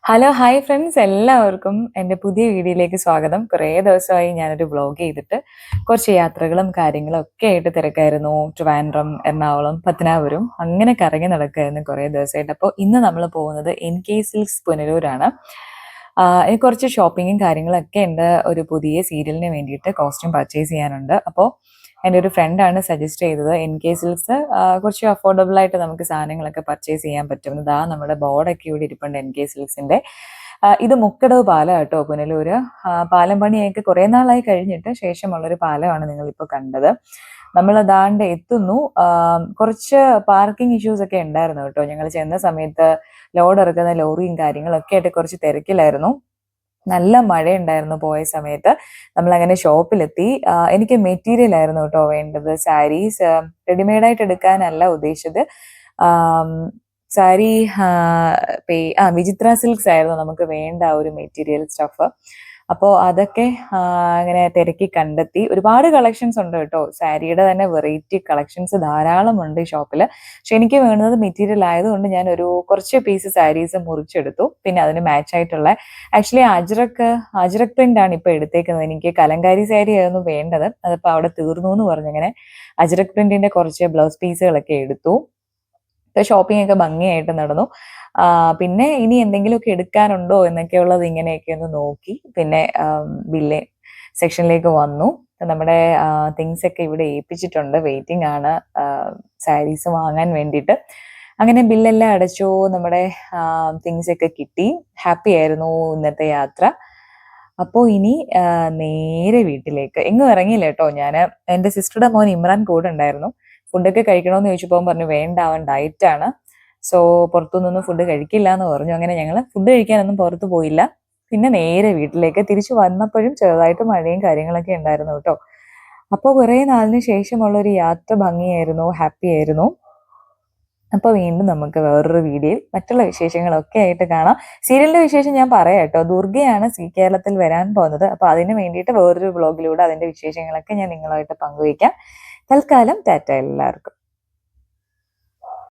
Hello hi friends, എല്ലാവർക്കും എൻ്റെ പുതിയ വീഡിയോയിലേക്ക് സ്വാഗതം. കുറേ ദിവസമായി ഞാനൊരു വ്ളോഗ് ചെയ്തിട്ട് കുറച്ച് യാത്രകളും കാര്യങ്ങളും ഒക്കെ ആയിട്ട് തിരക്കായിരുന്നു. ട്രിവാൻഡ്രം, എറണാകുളം, പത്തനാപുരം അങ്ങനെ കറങ്ങി നടക്കായിരുന്നു കുറേ ദിവസമായിട്ട്. അപ്പോൾ ഇന്ന് നമ്മൾ പോകുന്നത് NK സിൽക്സ് പുനലൂരാണ്. എനിക്ക് കുറച്ച് ഷോപ്പിങ്ങും കാര്യങ്ങളൊക്കെ ഉണ്ട്. ഒരു പുതിയ സീരിയലിന് വേണ്ടിയിട്ട് കോസ്റ്റ്യൂം പർച്ചേസ് ചെയ്യാനുണ്ട്. അപ്പോൾ എൻ്റെ ഒരു ഫ്രണ്ടാണ് സജസ്റ്റ് ചെയ്തത് NK സിൽക്സ് കുറച്ച് അഫോർഡബിൾ ആയിട്ട് നമുക്ക് സാധനങ്ങളൊക്കെ പർച്ചേസ് ചെയ്യാൻ പറ്റും. ഇതാ നമ്മുടെ ബോർഡൊക്കെ ഇവിടെ ഇരിപ്പുണ്ട് NK സിൽക്സിൻ്റെ. ഇത് മുക്കടവ് പാലം കേട്ടോ, പുനലൂര്. പാലം പണിയൊക്കെ കുറേ നാളായി കഴിഞ്ഞിട്ട് ശേഷമുള്ളൊരു പാലമാണ് നിങ്ങളിപ്പോൾ കണ്ടത്. നമ്മൾ അതാണ്ട് എത്തുന്നു. കുറച്ച് പാർക്കിംഗ് ഇഷ്യൂസ് ഒക്കെ ഉണ്ടായിരുന്നു കേട്ടോ. ഞങ്ങൾ ചെന്ന സമയത്ത് ലോഡ് ഇറക്കുന്ന ലോറിയും കാര്യങ്ങളൊക്കെ ആയിട്ട് കുറച്ച് തിരക്കിലായിരുന്നു. നല്ല മഴയുണ്ടായിരുന്നു പോയ സമയത്ത്. നമ്മളങ്ങനെ ഷോപ്പിലെത്തി. എനിക്ക് മെറ്റീരിയൽ ആയിരുന്നു കേട്ടോ വേണ്ടത്. സാരീസ് റെഡിമെയ്ഡായിട്ട് എടുക്കാനല്ല ഉദ്ദേശിച്ചത്. സാരി വിചിത്ര സിൽക്സ് ആയിരുന്നു നമുക്ക് വേണ്ട ഒരു മെറ്റീരിയൽ സ്റ്റഫ്. അപ്പോൾ അതൊക്കെ അങ്ങനെ തിരക്കി കണ്ടെത്തി. ഒരുപാട് കളക്ഷൻസ് ഉണ്ട് കേട്ടോ. സാരിയുടെ തന്നെ വെറൈറ്റി കളക്ഷൻസ് ധാരാളം ഉണ്ട് ഈ ഷോപ്പിൽ. പക്ഷെ എനിക്ക് വേണ്ടത് മെറ്റീരിയൽ ആയതുകൊണ്ട് ഞാൻ കുറച്ച് പീസ് സാരീസ് മുറിച്ചെടുത്തു. പിന്നെ അതിന് മാച്ച് ആയിട്ടുള്ള ആക്ച്വലി അജ്രക് പ്രിന്റ് ആണ് ഇപ്പൊ എടുത്തേക്കുന്നത്. എനിക്ക് കലങ്കാരി സാരി ആയിരുന്നു വേണ്ടത്. അതിപ്പോ അവിടെ തീർന്നു എന്ന് പറഞ്ഞങ്ങനെ അജ്രക് പ്രിന്റിന്റെ കുറച്ച് ബ്ലൗസ് പീസുകളൊക്കെ എടുത്തു. ഷോപ്പിംഗ് ഒക്കെ ഭംഗിയായിട്ട് നടന്നു. പിന്നെ ഇനി എന്തെങ്കിലുമൊക്കെ എടുക്കാനുണ്ടോ എന്നൊക്കെ ഉള്ളത് ഇങ്ങനെയൊക്കെ ഒന്ന് നോക്കി. പിന്നെ ബില്ല് സെക്ഷനിലേക്ക് വന്നു. നമ്മുടെ തിങ്സ് ഒക്കെ ഇവിടെ ഏൽപ്പിച്ചിട്ടുണ്ട്. വെയിറ്റിംഗ് ആണ് സാരീസ് വാങ്ങാൻ വേണ്ടിയിട്ട്. അങ്ങനെ ബില്ലെല്ലാം അടച്ചു. നമ്മുടെ തിങ്സ് ഒക്കെ കിട്ടി. ഹാപ്പി ആയിരുന്നു ഇന്നത്തെ യാത്ര. അപ്പോൾ ഇനി നേരെ വീട്ടിലേക്ക്. എങ്ങും ഇറങ്ങിയില്ല കേട്ടോ. ഞാൻ എൻ്റെ സിസ്റ്ററുടെ മോൻ ഇമ്രാൻ കൂടെ ഉണ്ടായിരുന്നു. ഫുഡൊക്കെ കഴിക്കണമെന്ന് ചോദിച്ചപ്പോൾ പറഞ്ഞു വേണ്ട, അവൻ ഡയറ്റാണ്, സോ പുറത്തുനിന്നൊന്നും ഫുഡ് കഴിക്കില്ല എന്ന് പറഞ്ഞു. അങ്ങനെ ഞങ്ങൾ ഫുഡ് കഴിക്കാനൊന്നും പുറത്ത് പോയില്ല. പിന്നെ നേരെ വീട്ടിലേക്ക് തിരിച്ചു വന്നപ്പോഴും ചെറുതായിട്ട് മഴയും കാര്യങ്ങളൊക്കെ ഉണ്ടായിരുന്നു കേട്ടോ. അപ്പോൾ കുറേ നാളിന് ശേഷമുള്ളൊരു യാത്ര ഭംഗിയായിരുന്നു, ഹാപ്പി ആയിരുന്നു. അപ്പോൾ വീണ്ടും നമുക്ക് വേറൊരു വീഡിയോയിൽ മറ്റുള്ള വിശേഷങ്ങളൊക്കെ ആയിട്ട് കാണാം. സീരിയലിന്റെ വിശേഷം ഞാൻ പറയാം കേട്ടോ. ദുർഗയാണ് കേരളത്തിൽ വരാൻ പോകുന്നത്. അപ്പോൾ അതിന് വേണ്ടിയിട്ട് വേറൊരു വ്ളോഗിലൂടെ അതിന്റെ വിശേഷങ്ങളൊക്കെ ഞാൻ നിങ്ങളുമായിട്ട് പങ്കുവയ്ക്കാം. തൽക്കാലം ടാറ്റ എല്ലാവർക്കും.